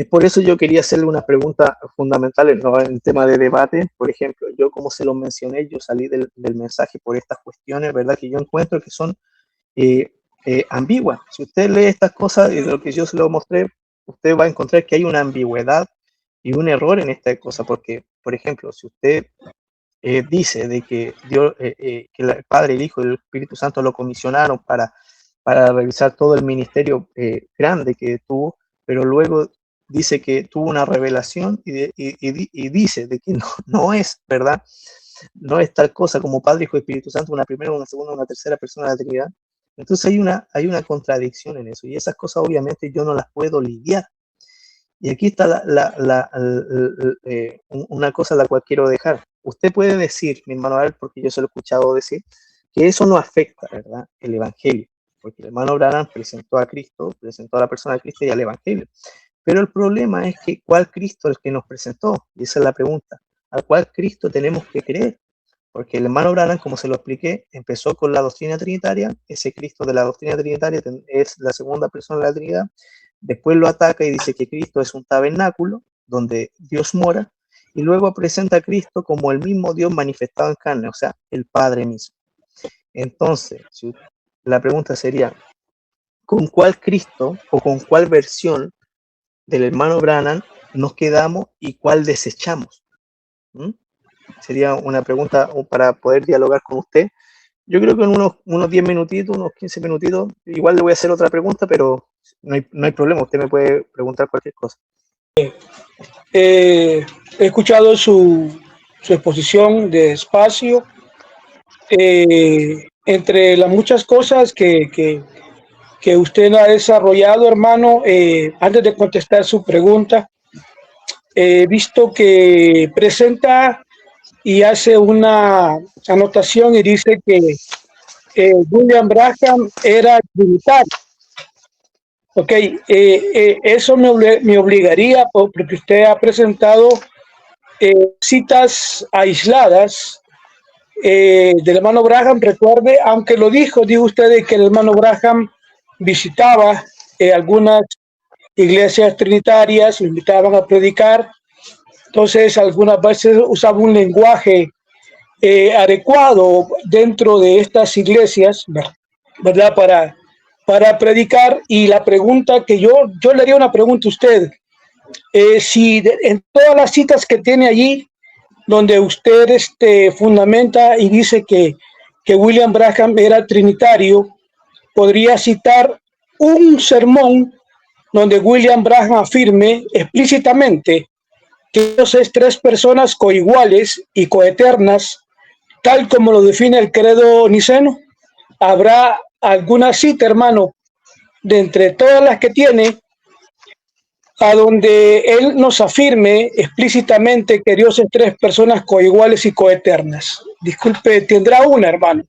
Es por eso yo quería hacerle unas preguntas fundamentales, ¿no? En el tema de debate. Por ejemplo, yo como se lo mencioné, yo salí del mensaje por estas cuestiones, ¿verdad? Que yo encuentro que son eh, ambiguas. Si usted lee estas cosas y de lo que yo se lo mostré, usted va a encontrar que hay una ambigüedad y un error en esta cosa, porque, por ejemplo, si usted dice de que Dios, que el Padre, el Hijo y el Espíritu Santo lo comisionaron para realizar todo el ministerio grande que tuvo, pero luego dice que tuvo una revelación y dice de que no es verdad, no es tal cosa como Padre, Hijo y Espíritu Santo, una primera, una segunda, una tercera persona de la Trinidad. Entonces hay una contradicción en eso y esas cosas obviamente yo no las puedo lidiar. Y aquí está una cosa a la cual quiero dejar. Usted puede decir, mi hermano Abel, porque yo se lo he escuchado decir, que eso no afecta, ¿verdad?, el Evangelio, porque el hermano Branham presentó a Cristo, presentó a la persona de Cristo y al Evangelio. Pero el problema es que, ¿cuál Cristo es el que nos presentó? Y esa es la pregunta. ¿A cuál Cristo tenemos que creer? Porque el hermano Branham, como se lo expliqué, empezó con la doctrina trinitaria. Ese Cristo de la doctrina trinitaria es la segunda persona de la Trinidad. Después lo ataca y dice que Cristo es un tabernáculo donde Dios mora. Y luego presenta a Cristo como el mismo Dios manifestado en carne, o sea, el Padre mismo. Entonces, la pregunta sería, ¿con cuál Cristo o con cuál versión del hermano Branham nos quedamos y cuál desechamos? ¿Mm? Sería una pregunta para poder dialogar con usted. Yo creo que en unos 10 minutitos, unos 15 minutitos, igual le voy a hacer otra pregunta, pero no hay problema, usted me puede preguntar cualquier cosa. He escuchado su exposición de espacio. Entre las muchas cosas que usted ha desarrollado, hermano, antes de contestar su pregunta, he visto que presenta y hace una anotación y dice que William Branham era trinitario. Ok, eso me obligaría, porque usted ha presentado citas aisladas del hermano Branham. Recuerde, aunque dijo usted de que el hermano Branham visitaba algunas iglesias trinitarias, lo invitaban a predicar, entonces algunas veces usaba un lenguaje adecuado dentro de estas iglesias, ¿verdad? Para predicar. Y la pregunta que yo le haría una pregunta a usted, si en todas las citas que tiene allí, donde usted fundamenta y dice que William Branham era trinitario, podría citar un sermón donde William Branham afirme explícitamente que Dios es tres personas coiguales y coeternas, tal como lo define el credo niceno. ¿Habrá alguna cita, hermano, de entre todas las que tiene, a donde él nos afirme explícitamente que Dios es tres personas coiguales y coeternas? Disculpe, ¿tendrá una, hermano?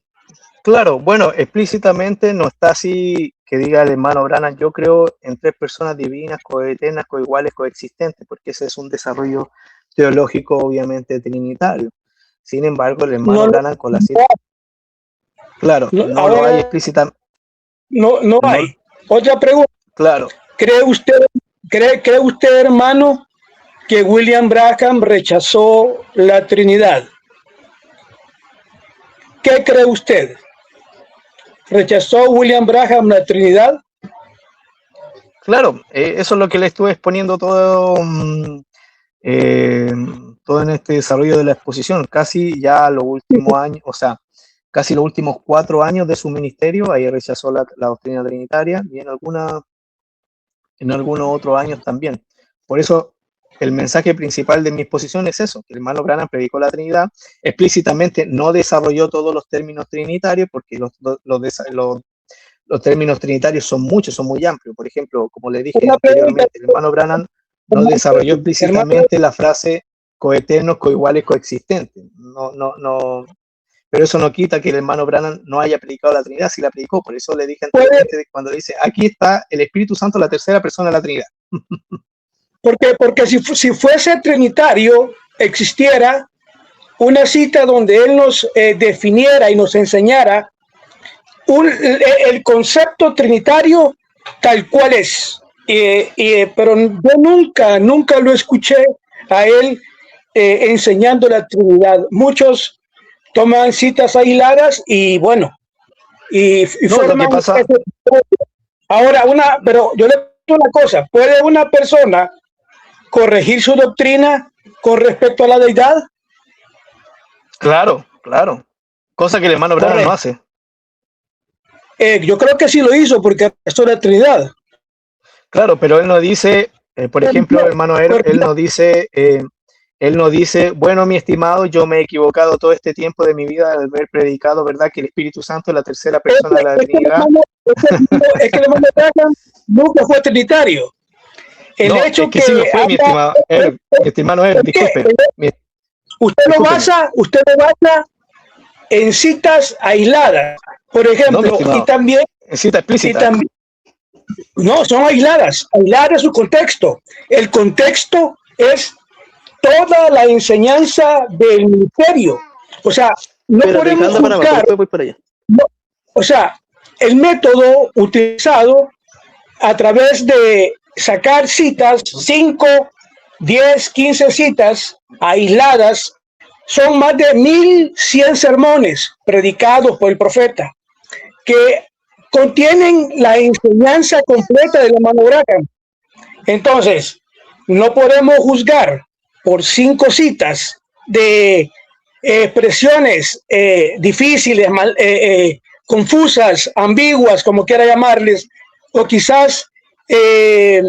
Claro, bueno, explícitamente no está así que diga el hermano Branham, yo creo en tres personas divinas, coeternas, coiguales, coexistentes, porque ese es un desarrollo teológico obviamente trinitario. Sin embargo, el hermano Branham con la cita, claro, no lo hay explícitamente. No hay. Otra pregunta. Claro. ¿Cree usted, hermano, que William Branham rechazó la Trinidad? ¿Qué cree usted? ¿Rechazó William Branham la Trinidad? Claro, eso es lo que le estuve exponiendo todo en este desarrollo de la exposición. Casi ya los últimos años, o sea, casi los últimos 4 años de su ministerio, ahí rechazó la doctrina trinitaria y en algunos otros años también. Por eso, el mensaje principal de mi exposición es eso, que el hermano Branham predicó la Trinidad, explícitamente no desarrolló todos los términos trinitarios, porque los términos trinitarios son muchos, son muy amplios. Por ejemplo, como le dije anteriormente, el hermano Branham no desarrolló explícitamente la frase coeternos, coiguales, coexistentes. No. Pero eso no quita que el hermano Branham no haya predicado la Trinidad, sí la predicó. Por eso le dije anteriormente cuando dice, aquí está el Espíritu Santo, la tercera persona de la Trinidad. Porque si fuese trinitario, existiera una cita donde él nos definiera y nos enseñara el concepto trinitario tal cual es, pero yo nunca lo escuché a él enseñando la Trinidad. Muchos toman citas aisladas y bueno, y No, lo que forman pasa, ahora pero yo le pregunto una cosa, ¿puede una persona corregir su doctrina con respecto a la deidad? claro, claro, cosa que el hermano Branham no Correcto. hace. Yo creo que sí lo hizo porque esto es la Trinidad. Claro, pero él no dice, por ejemplo, hermano, él no dice, bueno, mi estimado, yo me he equivocado todo este tiempo de mi vida al haber predicado, ¿verdad? Que el Espíritu Santo es la tercera persona de la Trinidad. Es que el hermano Branham nunca fue trinitario. El No, hecho es que sí lo que fue, mi estimado, mi estimado disculpe, disculpe. usted lo basa en citas aisladas, por No, mi ejemplo, estimado, en cita y explícita. también, no, son aisladas es su contexto. El contexto es toda la enseñanza del ministerio. O sea, no Espérate, podemos anda para abajo, juzgar, después voy para allá. o sea, el método utilizado a través de sacar citas, 5, 10, 15 citas aisladas, son más de 1100 sermones predicados por el profeta que contienen la enseñanza completa del hermano Branham. Entonces, no podemos juzgar por 5 citas de expresiones difíciles, confusas, ambiguas, como quiera llamarles, o quizás que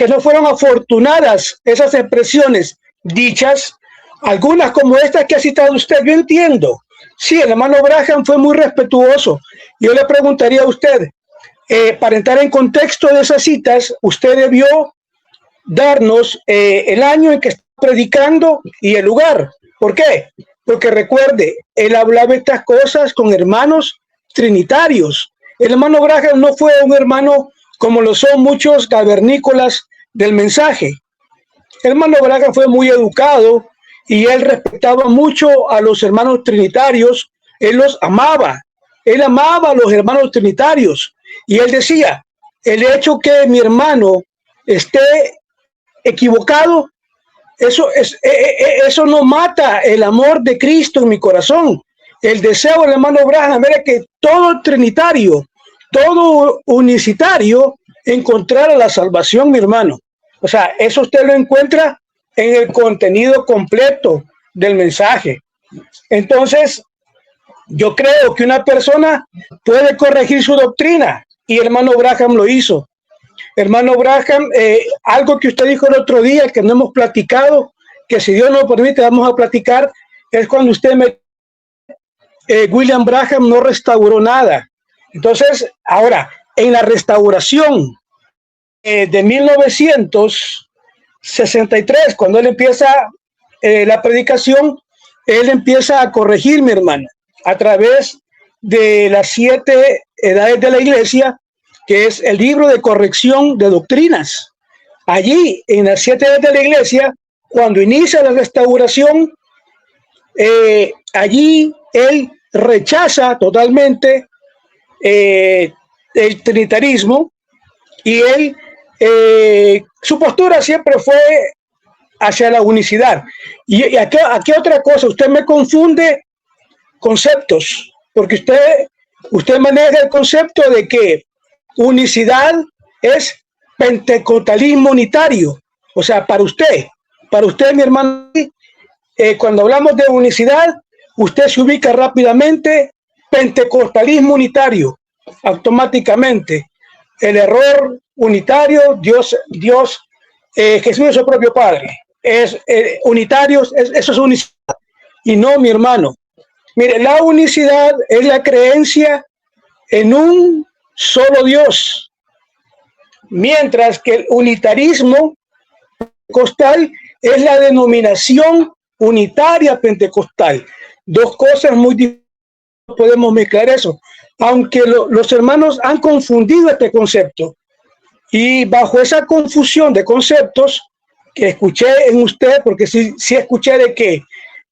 no fueron afortunadas esas expresiones dichas, algunas como estas que ha citado usted, yo entiendo. Sí, el hermano Branham fue muy respetuoso. Yo le preguntaría a usted, para entrar en contexto de esas citas, usted debió darnos el año en que está predicando y el lugar. ¿Por qué? Porque recuerde, él hablaba estas cosas con hermanos trinitarios. El hermano Branham no fue un hermano como lo son muchos cavernícolas del mensaje. El hermano Branham fue muy educado y él respetaba mucho a los hermanos trinitarios, él los amaba, él amaba a los hermanos trinitarios y él decía, el hecho que mi hermano esté equivocado, eso no mata el amor de Cristo en mi corazón. El deseo del hermano Branham era que todo trinitario, todo unicitario encontrara la salvación, mi hermano. O sea, eso usted lo encuentra en el contenido completo del mensaje. Entonces, yo creo que una persona puede corregir su doctrina y el hermano Branham lo hizo. Hermano Branham, algo que usted dijo el otro día que no hemos platicado, que si Dios nos permite vamos a platicar, es cuando usted William Branham no restauró nada. Entonces, ahora, en la restauración de 1963, cuando él empieza la predicación, él empieza a corregir, mi hermano, a través de las 7 edades de la iglesia, que es el libro de corrección de doctrinas. Allí, en las 7 edades de la iglesia, cuando inicia la restauración, allí él rechaza totalmente el trinitarismo y él, su postura siempre fue hacia la unicidad. Y aquí otra cosa, usted me confunde conceptos, porque usted maneja el concepto de que unicidad es pentecostalismo unitario. O sea, para usted, mi hermano, cuando hablamos de unicidad, usted se ubica rápidamente pentecostalismo unitario, automáticamente. El error unitario, Dios, Jesús es su propio Padre. Unitarios, eso es unicidad. Y no, mi hermano. Mire, la unicidad es la creencia en un solo Dios, mientras que el unitarismo pentecostal es la denominación unitaria pentecostal. Dos cosas muy diferentes, no podemos mezclar eso, aunque los hermanos han confundido este concepto. Y bajo esa confusión de conceptos que escuché en usted, porque sí escuché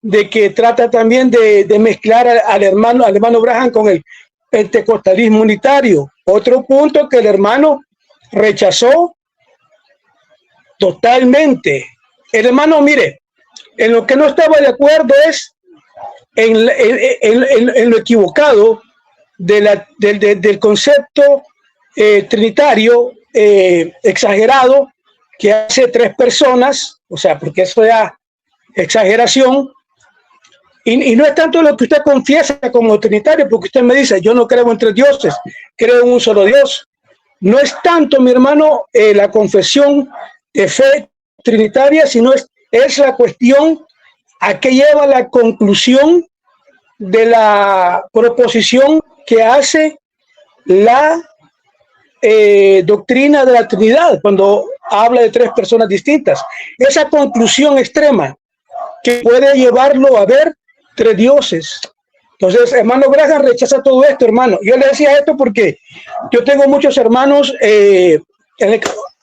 de que trata también de mezclar al hermano Branham con el pentecostalismo unitario. Otro punto que el hermano rechazó totalmente. El hermano, mire, en lo que no estaba de acuerdo es en lo equivocado del concepto trinitario exagerado que hace tres personas, o sea, porque eso ya exageración, y no es tanto lo que usted confiesa como trinitario, porque usted me dice, yo no creo en tres dioses, creo en un solo Dios. No es tanto, mi hermano, la confesión de fe trinitaria, sino es la cuestión a que lleva la conclusión de la proposición que hace la doctrina de la Trinidad, cuando habla de tres personas distintas. Esa conclusión extrema que puede llevarlo a ver tres dioses. Entonces, hermano Branham rechaza todo esto, hermano. Yo le decía esto porque yo tengo muchos hermanos,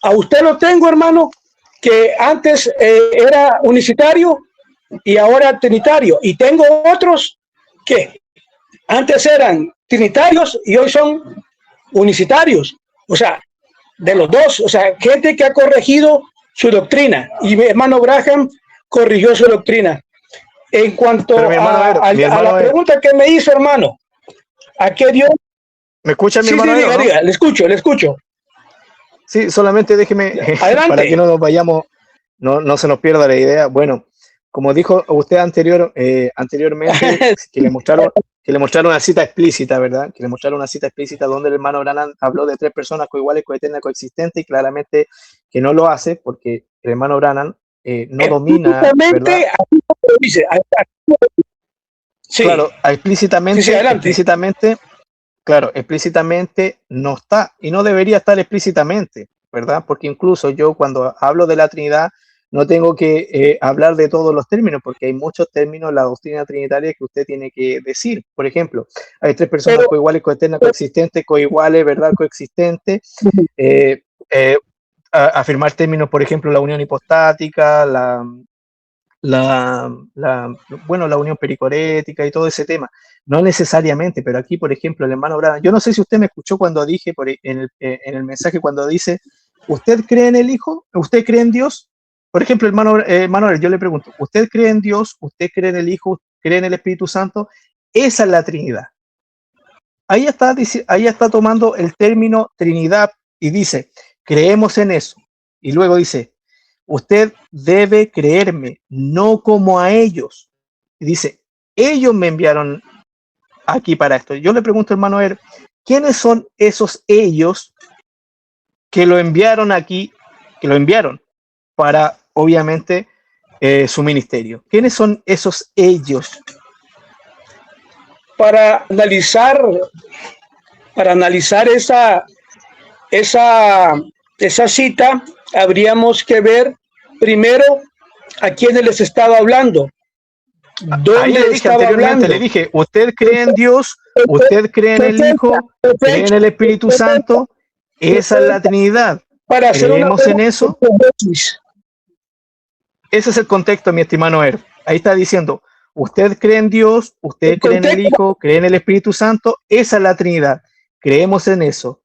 a usted lo tengo, hermano, que antes era unicitario y ahora trinitario. Y tengo otros que antes eran trinitarios y hoy son unicitarios. O sea, de los dos, o sea, gente que ha corregido su doctrina. Y mi hermano Branham corrigió su doctrina. En cuanto a la pregunta que me hizo, hermano, ¿a qué Dios? ¿Me escucha mi sí, hermano? Sí, diga, ¿no? Diga, le escucho. Sí, solamente déjeme, para que no nos vayamos, no se nos pierda la idea. Bueno, como dijo usted anteriormente, que le mostraron una cita explícita, ¿verdad? Que le mostraron una cita explícita donde el hermano Branham habló de tres personas coiguales, coeternas, coexistentes, y claramente que no lo hace porque el hermano Branham no domina, ¿verdad? Dice, sí. Claro, explícitamente, sí, explícitamente no está y no debería estar explícitamente, ¿verdad? Porque incluso yo cuando hablo de la Trinidad no tengo que hablar de todos los términos, porque hay muchos términos en la doctrina trinitaria que usted tiene que decir. Por ejemplo, hay tres personas coiguales, coeternas, coexistentes, coiguales, ¿verdad? Coexistentes. Afirmar términos, por ejemplo, la unión hipostática, la unión pericorética y todo ese tema. No necesariamente, pero aquí, por ejemplo, el hermano Branham, yo no sé si usted me escuchó cuando dije en el mensaje, cuando dice, ¿usted cree en el Hijo? ¿Usted cree en Dios? Por ejemplo, hermano Manuel, yo le pregunto, ¿usted cree en Dios? ¿Usted cree en el Hijo? ¿Cree en el Espíritu Santo? Esa es la Trinidad. Ahí está tomando el término Trinidad y dice, creemos en eso. Y luego dice, usted debe creerme, no como a ellos. Y dice, ellos me enviaron aquí para esto. Yo le pregunto, hermano, ¿quiénes son esos ellos que lo enviaron aquí, que lo enviaron para, obviamente, su ministerio? ¿Quiénes son esos ellos? Para analizar esa cita, habríamos que ver primero a quiénes les estaba hablando. ¿Dónde estaba hablando? Le dije, usted cree en Dios, usted cree en el Hijo, cree en el Espíritu Santo. Esa es la Trinidad. ¿Creemos en eso? Ese es el contexto, mi estimado Er. Ahí está diciendo, usted cree en Dios, usted cree en el Hijo, cree en el Espíritu Santo. Esa es la Trinidad. Creemos en eso.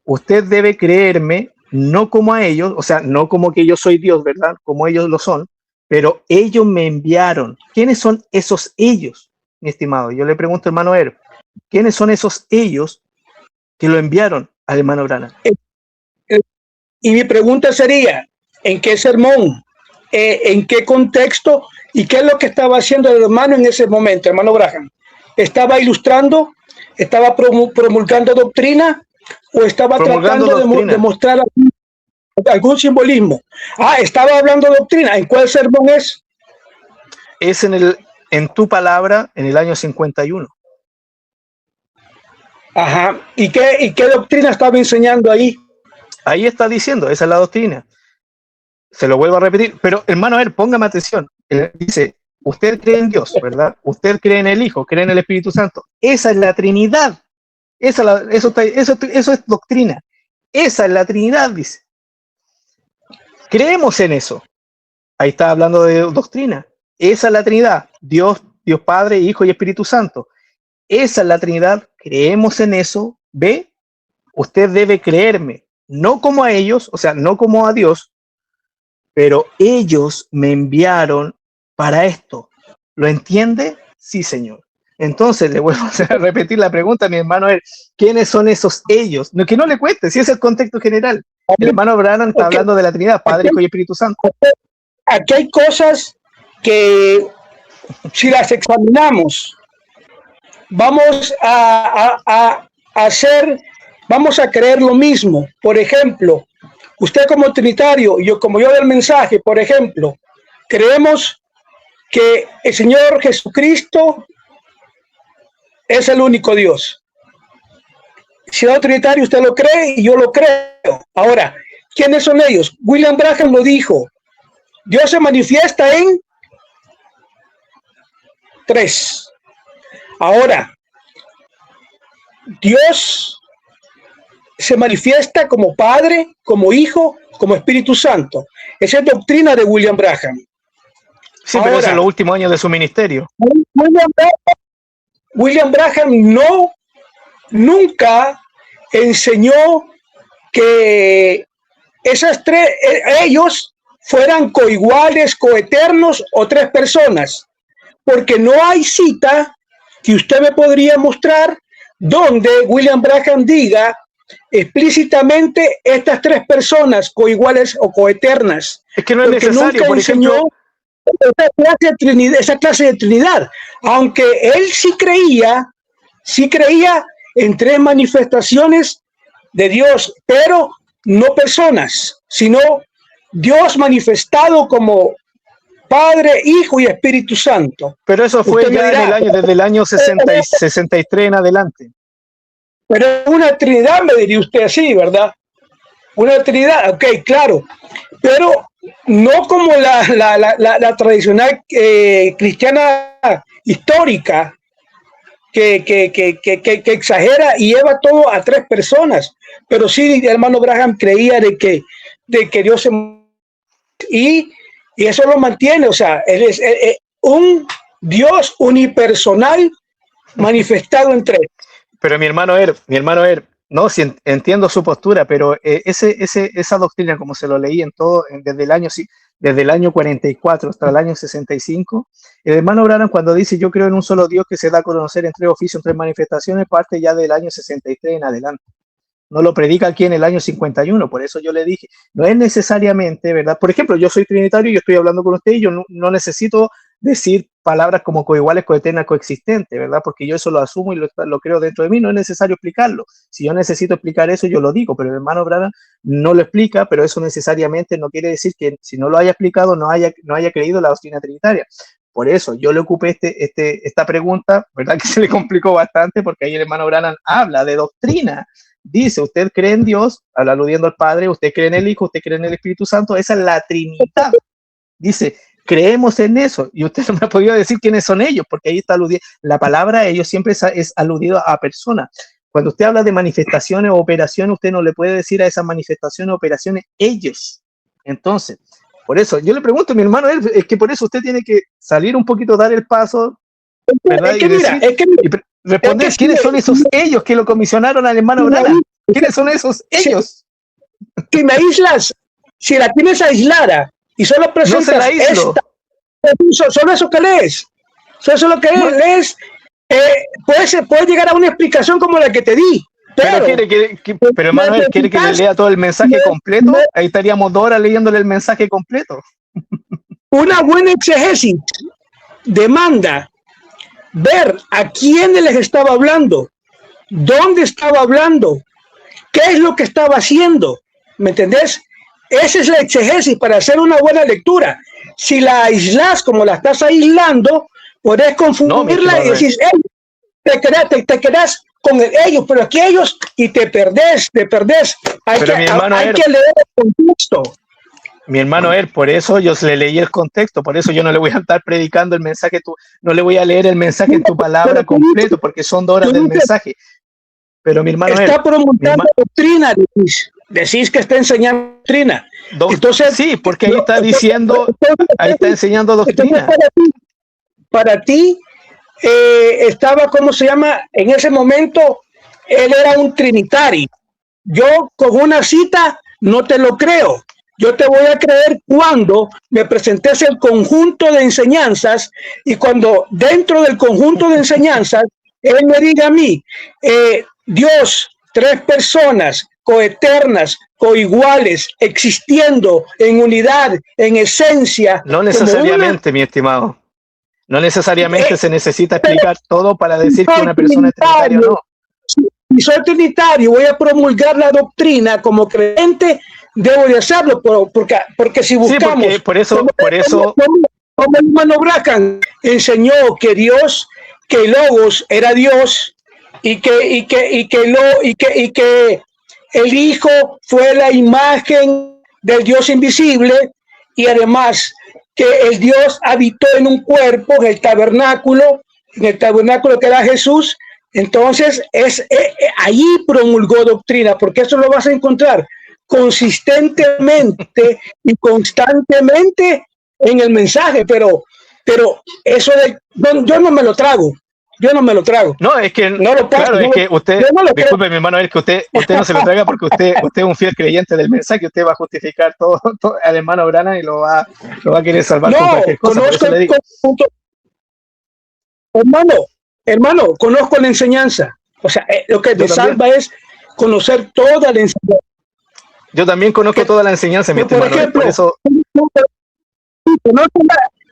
Usted debe creerme, no como a ellos, o sea, no como que yo soy Dios, ¿verdad? Como ellos lo son, pero ellos me enviaron. ¿Quiénes son esos ellos, mi estimado? Yo le pregunto, hermano Er, ¿quiénes son esos ellos que lo enviaron al hermano Branham? Y mi pregunta sería, ¿en qué sermón? ¿En qué contexto? ¿Y qué es lo que estaba haciendo el hermano en ese momento, hermano Branham? ¿Estaba ilustrando? ¿Estaba promulgando doctrina? ¿O estaba tratando de mostrar algún simbolismo? Estaba hablando doctrina. ¿En cuál sermón es? Es en tu palabra, en el año 51. Ajá. ¿Y qué doctrina estaba enseñando ahí? Ahí está diciendo, esa es la doctrina. Se lo vuelvo a repetir, pero hermano, póngame atención. Él dice, usted cree en Dios, ¿verdad? Usted cree en el Hijo, cree en el Espíritu Santo. Esa es la Trinidad. Eso es doctrina. Esa es la Trinidad, dice. Creemos en eso. Ahí está hablando de doctrina. Esa es la Trinidad. Dios Padre, Hijo y Espíritu Santo. Esa es la Trinidad. Creemos en eso. ¿Ve? Usted debe creerme. no como a ellos, o sea, no como a Dios, pero ellos me enviaron para esto. ¿Lo entiende? Sí, Señor. Entonces le vuelvo a repetir la pregunta a mi hermano, ¿quiénes son esos ellos? No, que no le cueste, si es el contexto general. El hermano Branham está hablando de la Trinidad, Padre, Hijo y Espíritu Santo. Aquí hay cosas que, si las examinamos, vamos a hacer, vamos a creer lo mismo. Por ejemplo, usted como trinitario, como yo del mensaje, por ejemplo, creemos que el Señor Jesucristo es el único Dios. Si no trinitario, usted lo cree y yo lo creo. Ahora, ¿quiénes son ellos? William Branham lo dijo. Dios se manifiesta en 3. Ahora, Dios se manifiesta como Padre, como Hijo, como Espíritu Santo. Esa es doctrina de William Branham. Sí, pero eso en los últimos años de su ministerio. William Branham nunca enseñó que esas tres, ellos fueran coiguales, coeternos o 3 personas, porque no hay cita que usted me podría mostrar donde William Branham diga explícitamente estas 3 personas coiguales o coeternas. Es que no es necesario, por ejemplo, esa clase de Trinidad, aunque él sí creía en 3 manifestaciones de Dios, pero no personas, sino Dios manifestado como Padre, Hijo y Espíritu Santo. Pero eso fue ya desde el año 63 en adelante. Pero una Trinidad, me diría usted así, ¿verdad? Una Trinidad, ok, claro, pero no como la tradicional cristiana histórica que exagera y lleva todo a 3 personas. Pero sí, el hermano Branham creía de que Dios se... Y eso lo mantiene, o sea, él es un Dios unipersonal manifestado en 3. Pero mi hermano no, sí, entiendo su postura, pero esa doctrina, como se lo leí desde el año 44 hasta el año 65, el hermano Branham, cuando dice yo creo en un solo Dios que se da a conocer en 3 oficios, en 3 manifestaciones, parte ya del año 63 en adelante. No lo predica aquí en el año 51, por eso yo le dije, no es necesariamente, ¿verdad? Por ejemplo, yo soy trinitario y yo estoy hablando con usted y yo no necesito decir palabras como coiguales, coeternas, coexistentes, ¿verdad? Porque yo eso lo asumo y lo creo dentro de mí, no es necesario explicarlo. Si yo necesito explicar eso, yo lo digo, pero el hermano Branham no lo explica, pero eso necesariamente no quiere decir que si no lo haya explicado, no haya creído la doctrina trinitaria. Por eso yo le ocupé esta pregunta, ¿verdad? Que se le complicó bastante, porque ahí el hermano Branham habla de doctrina. Dice, usted cree en Dios, aludiendo al Padre, usted cree en el Hijo, usted cree en el Espíritu Santo, esa es la Trinidad. Dice, creemos en eso, y usted no me ha podido decir quiénes son ellos, porque ahí está aludiendo, la palabra ellos siempre es aludido a personas. Cuando usted habla de manifestaciones o operaciones, usted no le puede decir a esas manifestaciones o operaciones ellos. Entonces, por eso, yo le pregunto a mi hermano, es que por eso usted tiene que salir un poquito, dar el paso, ¿verdad? Y responder quiénes son esos ellos que lo comisionaron al hermano Branham. ¿Quiénes son esos ellos? Si me aíslas, si la tienes aislada y solo presentas esta, solo eso que lees, solo eso lo que lees, puede llegar a una explicación como la que te di. Pero hermano, ¿quiere que le lea todo el mensaje completo? Ahí estaríamos 2 horas leyéndole el mensaje completo. Una buena exégesis demanda ver a quién les estaba hablando, dónde estaba hablando, qué es lo que estaba haciendo, ¿me entendés? Esa es la exégesis para hacer una buena lectura. Si la aislas como la estás aislando, podés confundirla y decís, te quedás con ellos, pero aquí ellos, y te perdés. Hay que leer el contexto. Mi hermano por eso yo le leí el contexto, por eso yo no le voy a estar predicando el mensaje, no le voy a leer el mensaje en tu palabra completo, porque son 2 horas del mensaje. Pero mi hermano está promulgando doctrina, decís que está enseñando doctrina. Entonces, sí, porque ahí está diciendo, ahí está enseñando doctrina. Para ti estaba, ¿cómo se llama? En ese momento, él era un trinitario. yo con una cita no te lo creo. Yo te voy a creer cuando me presentes el conjunto de enseñanzas y cuando dentro del conjunto de enseñanzas él me diga a mí, Dios, tres personas coeternas, coiguales, existiendo en unidad, en esencia. No necesariamente, mi estimado. No necesariamente se necesita explicar todo para decir que una persona es trinitaria o no. Si soy trinitario, voy a promulgar la doctrina como creyente, debo de hacerlo, porque si buscamos... Sí, por eso... Como el hermano Branham enseñó que Dios, que Logos era Dios y que el Hijo fue la imagen del Dios invisible y además que el Dios habitó en un cuerpo, en el tabernáculo que era Jesús. Entonces, allí promulgó doctrina, porque eso lo vas a encontrar consistentemente y constantemente en el mensaje, pero eso yo no me lo trago. No, es que no lo paso, claro, es que usted, disculpe mi hermano, es que usted no se lo traiga porque usted es un fiel creyente del mensaje, usted va a justificar todo al hermano Branham y lo va a querer salvar con cualquier cosa. Hermano, conozco la enseñanza. O sea, lo que te salva es conocer toda la enseñanza. Yo también conozco toda la enseñanza, mi estimado. Por ejemplo, por eso...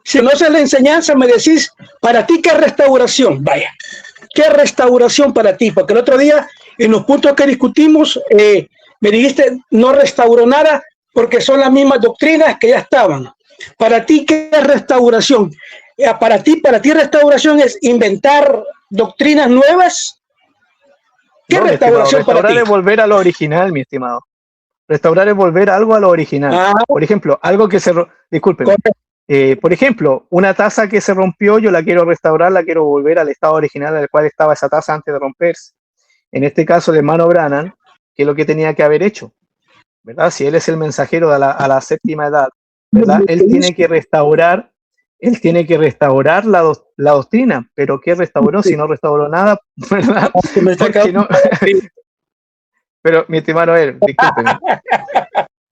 si no sé la enseñanza, me decís, para ti, ¿qué restauración? Vaya, ¿qué restauración para ti? Porque el otro día, en los puntos que discutimos, me dijiste, no restauró nada porque son las mismas doctrinas que ya estaban. Para ti, ¿qué es restauración? Para ti restauración es inventar doctrinas nuevas. ¿Qué restauración para ti? Restaurar es volver a lo original, mi estimado. Restaurar es volver algo a lo original. Por ejemplo, algo que discúlpeme. Por ejemplo, una taza que se rompió, yo la quiero restaurar, la quiero volver al estado original al cual estaba esa taza antes de romperse. En este caso, el hermano Branham, ¿qué es lo que tenía que haber hecho? ¿Verdad? Si él es el mensajero a la séptima edad, ¿verdad? Él tiene que restaurar la doctrina, pero ¿qué restauró? Si no restauró nada, ¿verdad? Porque no... Pero, mi estimado, discúlpeme.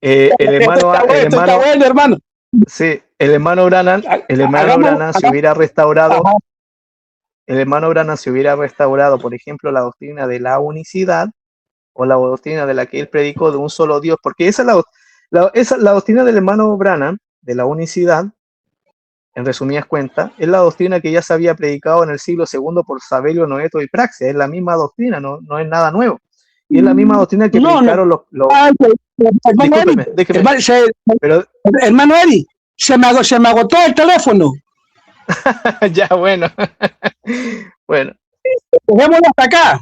El hermano... Sí, el hermano Branham se hubiera restaurado, por ejemplo, la doctrina de la unicidad o la doctrina de la que él predicó de un solo Dios, porque esa es la doctrina del hermano Branham, de la unicidad, en resumidas cuentas, es la doctrina que ya se había predicado en el siglo II por Sabelio, Noeto y Praxeas, es la misma doctrina, no es nada nuevo. Y es la misma doctrina que predicaron los... Hermano Eri, se me agotó el teléfono. Ya, bueno. Bueno. Dejémoslo hasta acá.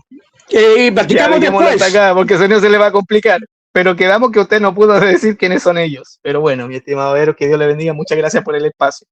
Platicamos después. Hasta acá, porque si no se le va a complicar. Pero quedamos que usted no pudo decir quiénes son ellos. Pero bueno, mi estimado Vero, que Dios le bendiga. Muchas gracias por el espacio.